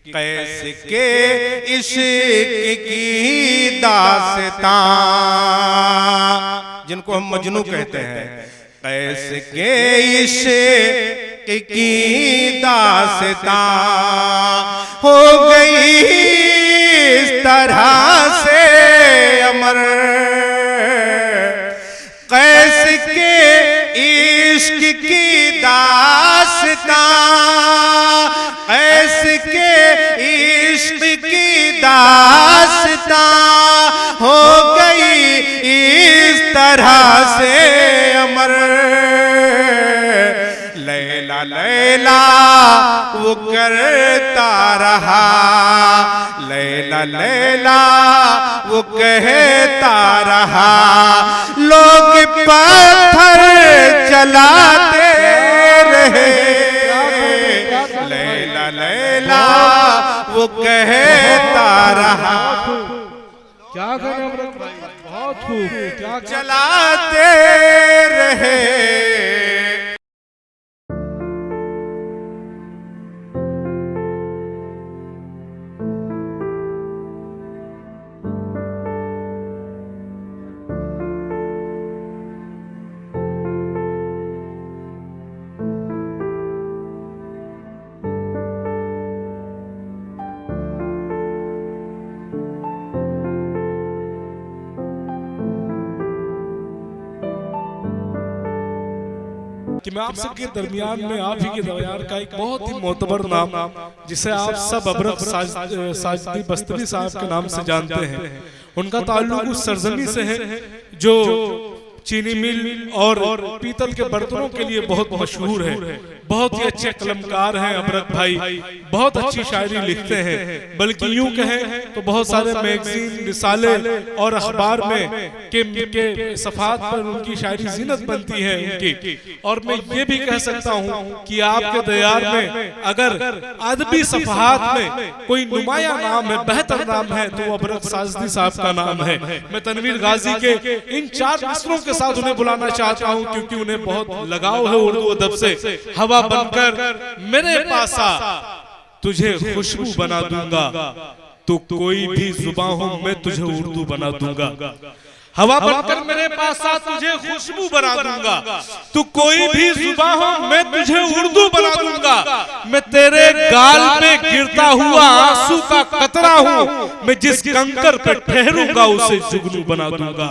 कैसे के इश्क की दास्तां, जिनको हम मजनू कहते हैं, कैसे के इश्क की दास्तां हो गई इस तरह से अमर, कैसे के इश्क की दास्तां, कैसे के इश्क की दास्तां हो गई इस तरह से अमर। लैला लैला वो करता रहा, लैला लैला वो कहता रहा, लोग पत्थर चलाते रहे, लैला लैला वो कहता रहा, क्या करें बहुत खूब, क्या चलाते रहे। कि मैं आप सबके दरमियान में आप ही के दरबार का एक बहुत ही मोतबर नाम, जिसे आप सब अबरक साजदी बस्तरी साहब के नाम से जानते हैं, उनका ताल्लुक उस सरजमी से है जो चीनी मिल और पीतल के बर्तनों के लिए बहुत मशहूर है। बहुत ही अच्छे कलमकार हैं अबरक भाई, बहुत अच्छी शायरी लिखते हैं, बल्कि यूं कहें तो बहुत सारे मैगजीन, रिसाले और अखबार में के सफात पर उनकी शायरी जीनत बनती है उनकी। और मैं ये भी कह सकता हूं कि आपके दयार में अगर अदबी सफात में कोई नुमाया नाम है, बेहतर नाम है, तो अबरक साजदी साहब का नाम है। मैं तनवीर गाजी के इन 4 मिसरों के साथ उन्हें बुलाना चाहता हूं, क्योंकि उन्हें बहुत लगाव है उर्दू अदब से। हवा बनकर मेरे पास आ, तुझे खुशबू बना दूंगा, तो कोई भी जुबान हो मैं तुझे उर्दू बना दूंगा। हवा बनकर मेरे पास आ, तुझे खुशबू बना दूंगा, तू कोई भी जुबान हो मैं तुझे उर्दू बना दूंगा। मैं तेरे गाल पे गिरता हुआ आंसू का कतरा हूँ, मैं जिस कंकर पे ठहरूंगा उसे जुगनू बना दूंगा,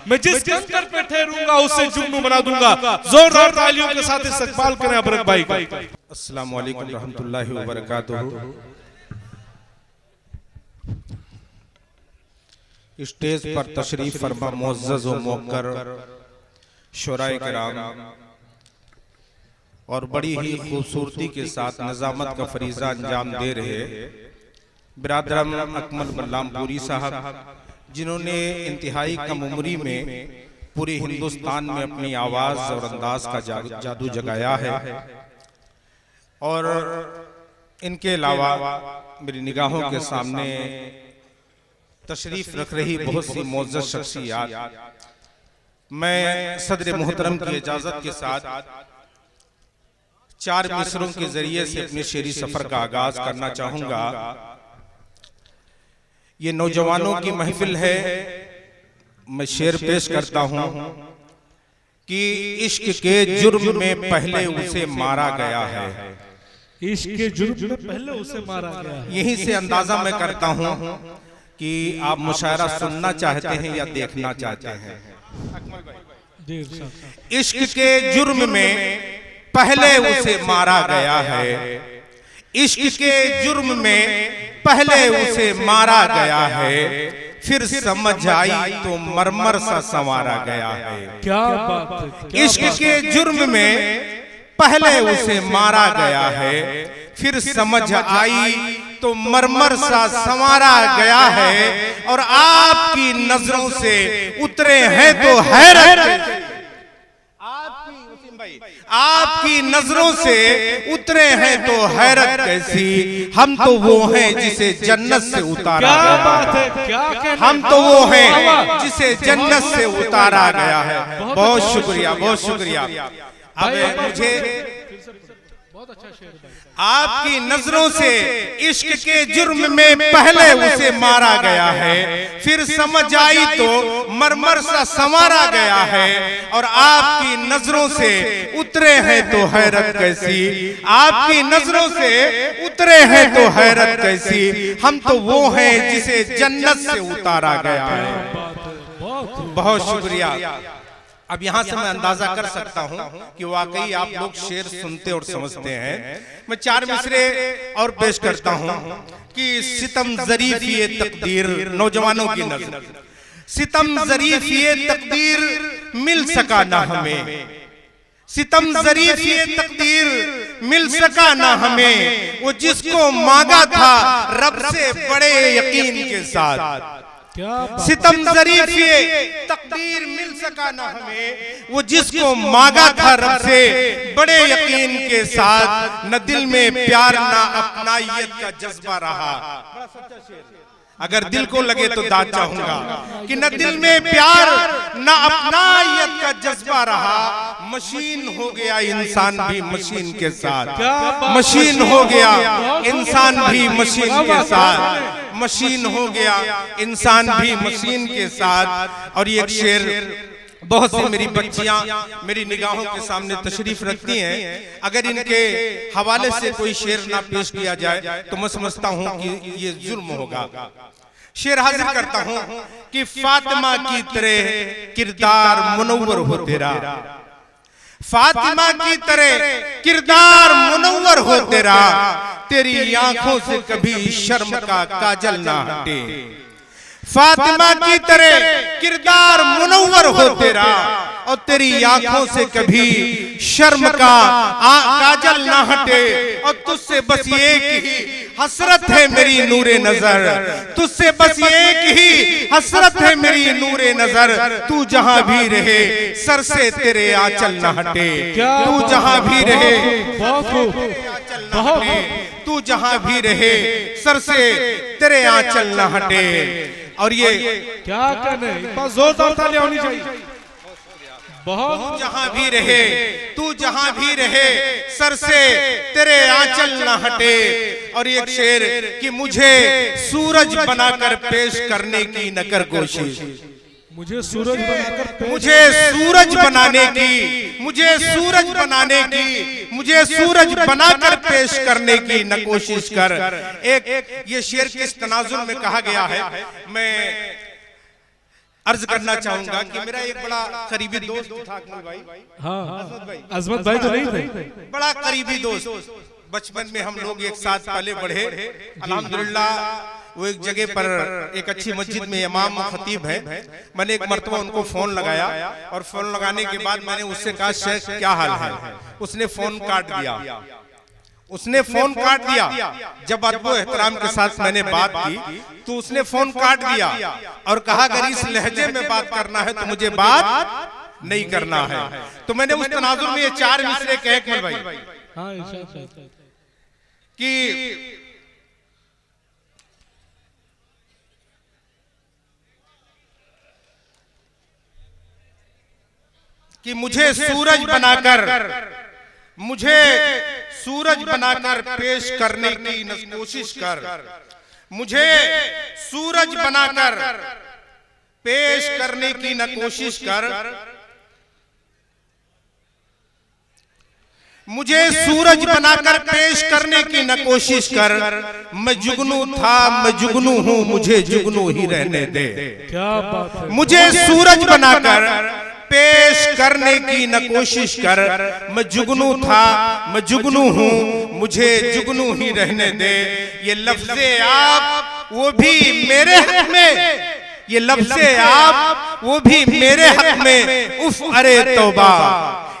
मैं जिस कंकर पे ठहरूंगा उसे जुगनू बना दूंगा। जोरदार तालियों के साथ इस्तकबाल करें अबरक भाई का। अस्सलामु अलैकुम रहमतुल्लाहि व बरकातुहू। स्टेज पर तशरीफ फरमा मुअज़्ज़ज़ व मुअक्कर शुराए किराम और बड़ी ही खूबसूरती के साथ निज़ामत का फरीज़ा अंजाम दे रहे बिरादरम अकमल बल्लामपुरी साहब, जिन्होंने इंतहाई कम उम्री में पूरे हिंदुस्तान में अपनी आवाज़ और अंदाज का जादू जगाया है। और इनके अलावा मेरी निगाहों के सामने तशरीफ रख रही बहुत सी मुअज़्ज़ज़ शख्सियात, मैं सदर मोहतरम की इजाजत के साथ 4 मिसरों के जरिए से अपने शेरी सफर का आगाज करना चाहूंगा। ये नौजवानों की महफिल है, मैं शेर पेश करता हूं कि इश्क के जुर्म में पहले उसे मारा गया है, इश्क के जुर्म में पहले उसे मारा गया है। यहीं से अंदाजा मैं करता हूं कि आप मुशायरा सुनना चाहते हैं या देखना चाहते हैं। इश्क के जुर्म में पहले उसे मारा गया है, इश्क के जुर्म में पहले उसे मारा गया है, फिर समझ आई तो मरमर सा संवारा गया है। क्या बात है, इश्क के जुर्म में पहले उसे मारा गया है, फिर समझ आई तो मरमर सा संवारा गया है। और आपकी नजरों से उतरे हैं तो हैरत, आपकी नजरों से उतरे हैं तो हैरत कैसी, हम तो वो हैं जिसे जन्नत से उतारा क्या गया बात है, क्या हम तो वो हैं जिसे जन्नत से उतारा गया है। बहुत शुक्रिया, बहुत शुक्रिया। अब मुझे बहुत अच्छा शेर भाई। आपकी नजरों से इश्क के जुर्म में पहले उसे मारा गया है, फिर समझ आई तो मरमर सा संवारा गया है। और आपकी नजरों से उतरे हैं तो हैरत कैसी, आपकी नजरों से उतरे हैं तो हैरत कैसी। हम तो वो हैं जिसे जन्नत से उतारा गया है। बहुत शुक्रिया। अब यहाँ से मैं अंदाजा कर सकता हूँ कि वाकई आप लोग शेर सुनते और समझते हैं। मैं 4 मिसरे और पेश करता हूँ कि सितम ज़रीफ़ ये तकदीर, नौजवानों की नज़र, सितम ज़रीफ़ ये तकदीर मिल सका ना हमें, सितम ज़रीफ़ ये तकदीर मिल सका ना हमें। वो जिसको मांगा था रब से बड़े यकीन के साथ, सितम ज़रीफ़ ये तकदीर मिल सका ना हमें। वो जिसको मांगा था रब से बड़े यकीन के साथ। न दिल में प्यार ना अपनाइयत का जज्बा रहा। अगर दिल को लगे तो दाद चाहूंगा कि न दिल में प्यार न अपनाइयत का जज्बा रहा। मशीन हो गया इंसान भी मशीन के साथ, मशीन हो गया इंसान भी मशीन के साथ, मशीन हो गया इंसान भी मशीन के साथ। और ये एक शेर बहुत सी मेरी बच्चियां मेरी निगाहों के सामने तशरीफ रखती हैं। अगर इनके हवाले से कोई शेर ना पेश किया जाए तो मैं समझता हूं कि ये जुल्म होगा। शेर हाजिर करता हूं कि फातिमा की तरह किरदार मुनव्वर हो तेरा, फातिमा की तरह किरदार मुनव्वर हो तेरा। तेरी आंखों से कभी शर्म का काजल ना हटे, फातिमा की तरह किरदार मुनव्वर हो तेरा। और तेरी आंखों से कभी शर्म का काजल ना हटे। और तुझसे बस एक ही हसरत है मेरी नूरे नजर, तुझसे बस एक ही हसरत है मेरी नूरे नजर। तू जहां भी रहे सर से तेरे आंचल न हटे, तू जहां भी रहे तू जहां भी रहे सर से तेरे आंचल न हटे। और ये क्या कहने, जोरदार तालियां होनी चाहिए। बहुत जहां भी रहे तू जहां भी रहे सर से तेरे आंचल न हटे। और एक शेर कि मुझे सूरज बनाकर पेश करने की न कर कोशिश, मुझे सूरज बनाकर, मुझे सूरज बनाने की, मुझे सूरज बनाने की, मुझे सूरज बनाकर पेश करने की न कोशिश कर। एक ये शेर किस तनाजुर में कहा गया है मैं अर्ज करना चाहूंगा कि मेरा एक बड़ा करीबी दोस्त था अकमल भाई, हाँ अजमत भाई तो नहीं थे, बड़ा करीबी दोस्त। बचपन में हम लोग एक साथ पले बढ़े। अल्हम्दुलिल्लाह वो एक जगह पर एक अच्छी मस्जिद में इमाम खतीब है। मैंने एक मर्तबा उनको फोन लगाया और फोन लगाने के बाद मैंने उससे कहा शेख क्या हाल है। उसने फोन काट दिया, उसने फोन काट दिया। जब अदब एहतराम के साथ मैंने बात की तो उसने फोन काट दिया और कहा अगर इस लहजे में बात करना है तो मुझे बात नहीं करना है। तो मैंने उस तनाजुर में ये 4 मिसरे कहे अकमल भाई कि मुझे सूरज बनाकर, मुझे सूरज बनाकर पेश करने की कोशिश कर, मुझे सूरज बनाकर पेश करने की न कोशिश कर। मुझे सूरज बनाकर पेश करने की न कोशिश कर। मैं जुगनू था मैं जुगनू हूं, मुझे जुगनू ही रहने दे। क्या बात है। मुझे सूरज बनाकर पेश करने की न कोशिश कर। मैं जुगनू था मैं जुगनू हूं, मुझे जुगनू ही रहने दे। ये लफ्ज़े आप वो भी मेरे हक में, ये लफ्ज़े आप वो भी मेरे हक में। उफ अरे तौबा,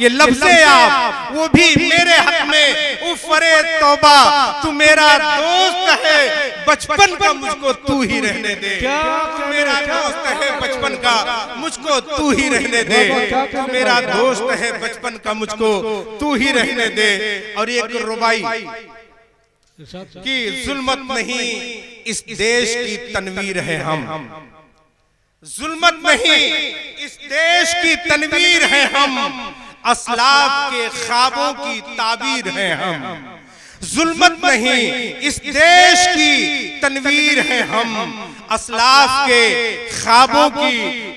ये लफ्ज़े आप वो भी मेरे हक में। उफ अरे तौबा, तू मेरा दोस्त है बचपन का, मुझको तू ही रहने दे। तू मेरा दोस्त है बचपन का, मुझको तू ही रहने दे। तू मेरा दोस्त है बचपन का, मुझको तू ही रहने दे। और एक रुबाई कि जुल्मत नहीं इस देश की तनवीर है हम, जुल्मत नहीं इस देश की तनवीर है हम। असलाफ के ख्वाबों की ताबीर हैं हम, जुल्मत नहीं इस देश की तनवीर हैं हम, असलाफ के ख्वाबों की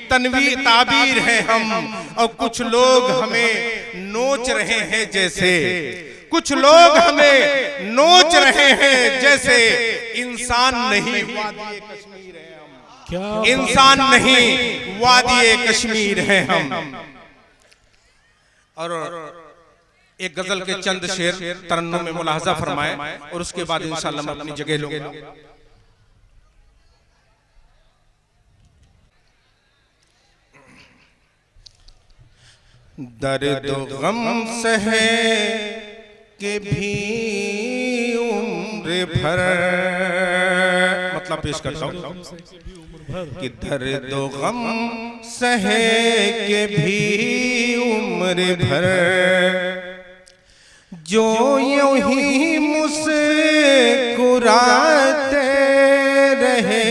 तनवीर ताबीर हैं हम। और कुछ लोग हमें नोच रहे हैं जैसे, कुछ लोग हमें नोच रहे हैं जैसे, इंसान नहीं वादी कश्मीर है हम, इंसान नहीं वादी कश्मीर है हम। और एक गजल के चंद शेर तरन्नुम में मुलाहजा फरमाए और उसके बाद इंशाअल्लाह मैं अपनी जगह लूंगा। दर्द गम सहे के भी उम्र भर, मतलब पेश करता हूँ कि दर्द गम सहे के भी उम्र भर, जो यूं ही मुस्कुराते रहे,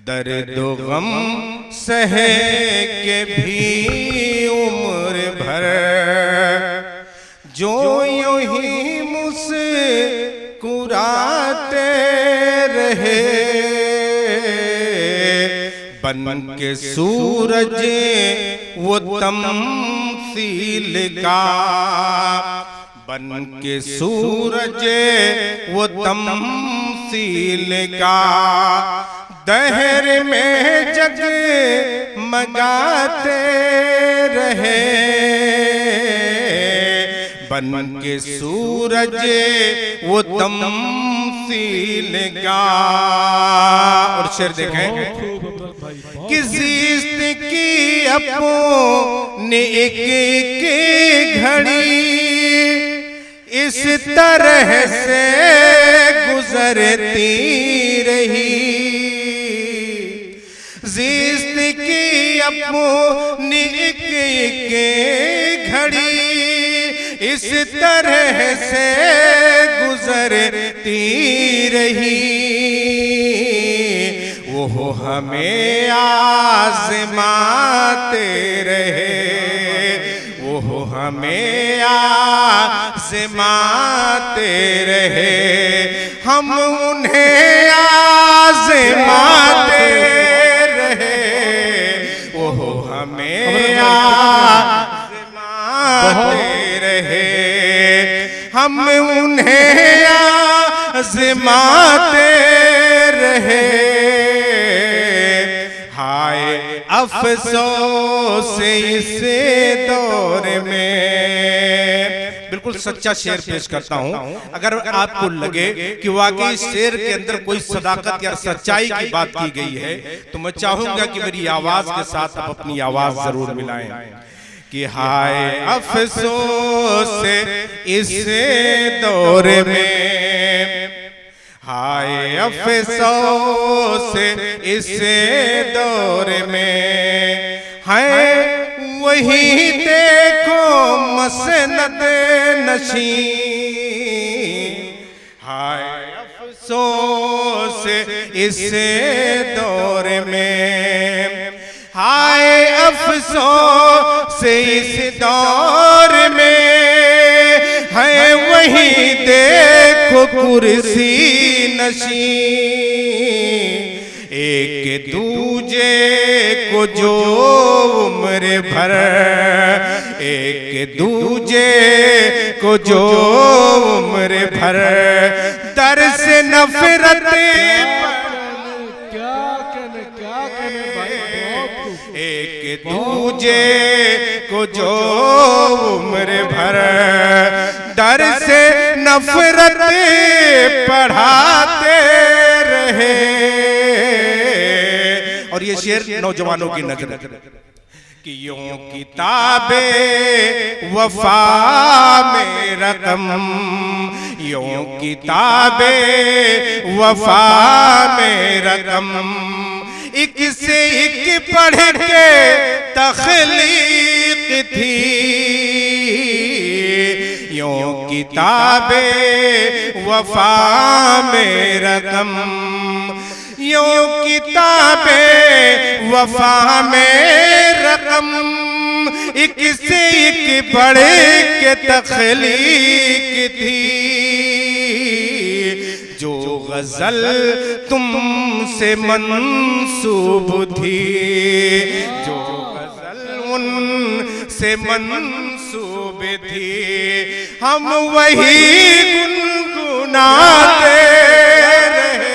दर्द गम सहे के भी उम्र भर, जो यूं ही मुस्कुराते रहे, बन के सूरज वो तमसील का, बन के सूरज वो तमसील का, दहर में जगमगाते रहे, बन के सूरज वो तमसील का। और शेर देखें कि ज़िस्त की अपनी एक एक घड़ी इस तरह से गुजरती रही, ज़िस्त की अपनी एक एक घड़ी इस तरह से गुजरती रही, वो हमें आज़माते रहे, वो हमें आज़माते रहे, हम उन्हें आज़माते रहे, वो हमें आज़माते रहे, हम उन्हें आज़माते रहे। हाय अफसोस इस दौर में, बिल्कुल सच्चा शेर पेश करता हूं। अगर आपको लगे कि वाकई शेर के अंदर कोई सदाकत या सच्चाई की बात की गई है तो मैं चाहूंगा कि मेरी आवाज के साथ आप अपनी आवाज जरूर मिलाएं कि हाय अफसोस इस दौर में, हाय अफसोस इस दौर में, है वही देखो मसनद नशी, हाय अफसोस इस दौर में, हाय अफसोस इस दौर में, है वही देखो कुर्सी नशी, एक दूजे को जो उम्र भर, एक दूजे को जो उम्र भर दर से नफरत, एक दूजे को जो उम्र भर डर से नफरत पढ़ाते रहे। और ये शेर नौजवानों की नजर कि यूं किताबे वफा में रकम, यूं किताबे वफा में रकम, एक से एक पढ़ के तख्लीक थी, यूं किताबे वफा में रकम, यूं किताबे वफा में रकम एक से एक बड़े के तख्लीक थी। जो गजल तुमसे मंसूब थी, जो गजल उनसे मंसूब थी, हम वही गुनगुनाते रहे।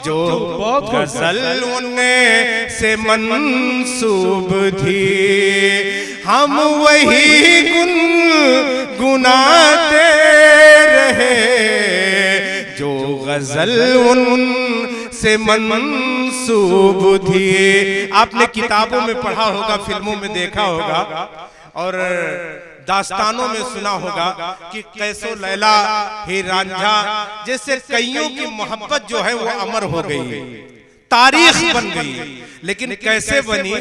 जो गजल उनसे मंसूब थी, हम वही गुनगुनाते रहे। जो गजल उनसे मंसूब थी। आपने किताबों में पढ़ा होगा, फिल्मों में देखा होगा और दास्तानों में सुना होगा कि कैसो लैला ही रांझा जैसे कईयों की मोहब्बत जो है वो अमर हो गई, तारीख बन गई। लेकिन कैसे बनी,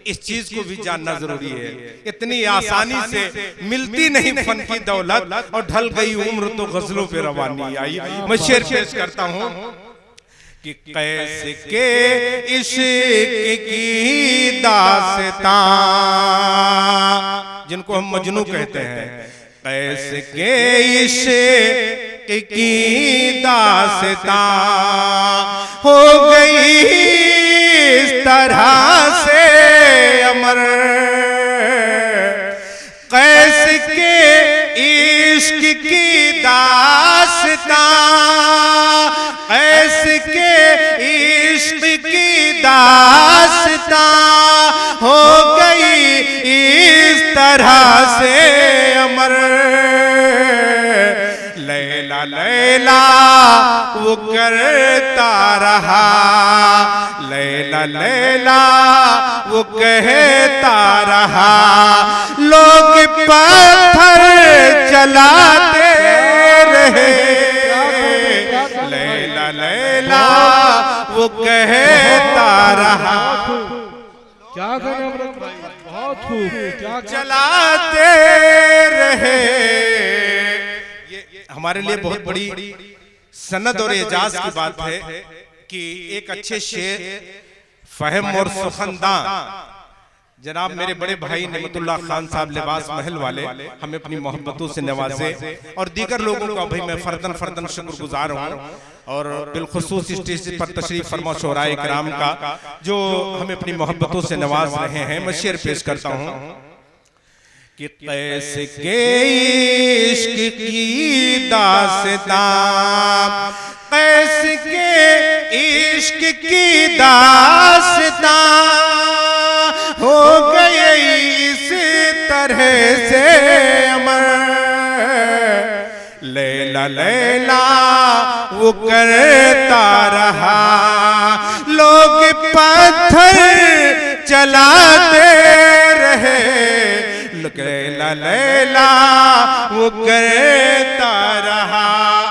इस चीज को भी जानना जरूरी है। इतनी आसानी से मिलती नहीं फन की दौलत, और ढल गई उम्र तो गजलों पे रवानी आई। मैं शेर पेश करता हूं कि कैसे के इश्क की दास्तां, जिनको हम मजनू कहते हैं, कैसे के इश्क की दास्तां हो गई इस तरह से अमर। कैसे के इश्क की दास्तां, कैसे के इश्क की दास्तां हो गई इस तरह से अमर। लैला लैला वो करता रहा, लैला लैला वो कहता रहा, लोग पत्थर चलाते रहे। लैला लैला वो कहता रहा, क्या करें अमृत भाई, बहुत खूब, क्या चलाते रहे। हमारे लिए बहुत बड़ी सनद और एजाज की बात है कि एक अच्छे शेर, फहम और सुखनदा जनाब मेरे बड़े भाई नेमतुल्लाह खान साहब लिबास महल वाले हमें अपनी मोहब्बतों से नवाजे, और दीगर लोगों का भाई मैं फर्दन फर्दन शुक्रगुजार हूँ। और बिलखुसूस स्टेज पर तशरीफ फरमा शोराए इकराम का जो हमें अपनी मोहब्बतों से नवाज रहे हैं। मैं शेर पेश करता हूँ कि कैसे के इश्क की दास्तां, कैसे के इश्क की दास्तां हो गई इस तरह से अमर। लैला लैला वो करता रहा, लोग पत्थर चलाते रहे। लैला लैला वो करता रहा।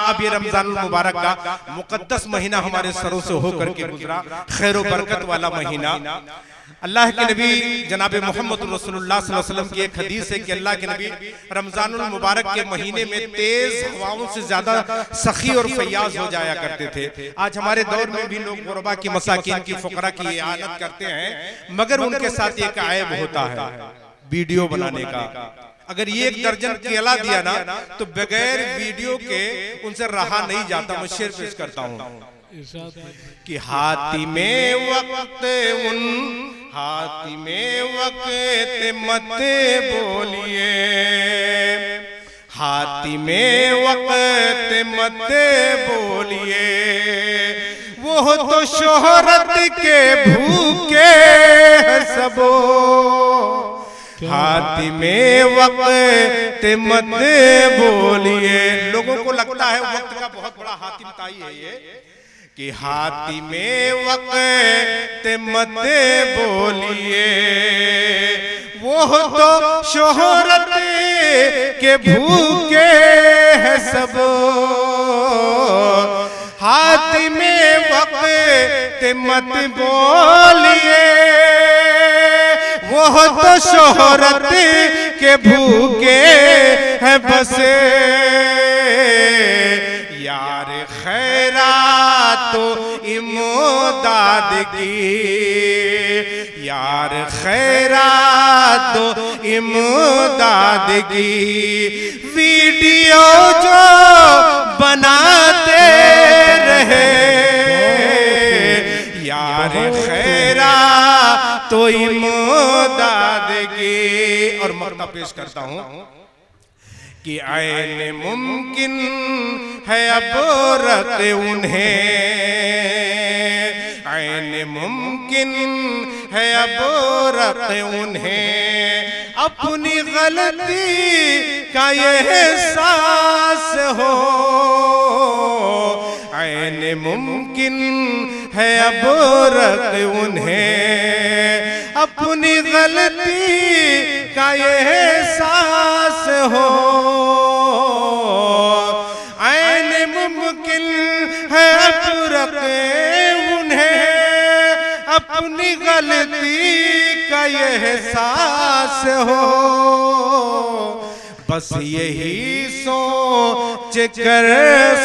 अब ये रमजान मुबारक का मुकद्दस महीना हमारे सरों से होकर के गुजरा, खैर बरकत वाला महीना। अल्लाह के नबी जनाब मोहम्मद रसूलुल्लाह सल्लल्लाहु अलैहि वसल्लम की एक हदीस है कि अल्लाह के नबी रमजानुल मुबारक के महीने में तेज हवाओं से ज्यादा सखी और फैयाज हो जाया करते थे। आज हमारे दौर में भी लोग गुरबा की, मसाकिन की, फुकरा की इआनत करते हैं, मगर उनके साथ एक ऐब होता है वीडियो बनाने का। अगर ये एक दर्जन केला दिया ना तो बगैर वीडियो के उनसे रहा नहीं जाता। मैं शेर पेश करता हूँ कि हाथी में वक्त उन, हाथी में वक्त मत बोलिए, हाथी में वक्त मत बोलिए, वो तो शोहरत के भूखे सबो। हाथी में वक्त मत बोलिए। लोगों को लगता है वक्त का बहुत बड़ा हातिम ताई है ये, कि हाथी में वक्त मत बोलिए, वो तो शोहरत के भूखे है सब। हाथी में वक्त मत बोलिए, वो तो शोहरत के भूखे है बसे। यार खैरात तो इमदाद की, यार खैरात तो इमदाद की, वीडियो जो बनाते रहे, यार खैरात तो इमदाद की। और मक्ता पेश करता हूं कि आए मुमकिन है अब रत उन्हें, आए मुमकिन है अब रत उन्हें, अपनी गलती का ये एहसास हो। आए मुमकिन है अब रत उन्हें, अपनी गलती का ये एहसास हो। ऐन मुमकिन है अब रखे उन्हें, अपनी गलती का ये एहसास हो। बस यही सोच कर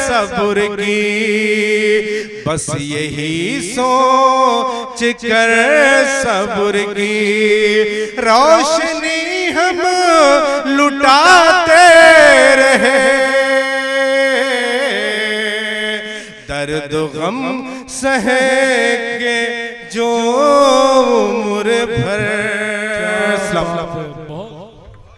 सब्र की, बस यही सोच कर सब्र की, रोशनी हम लुटाते रहे, दर्द गम सहेंगे जो उम्र भर।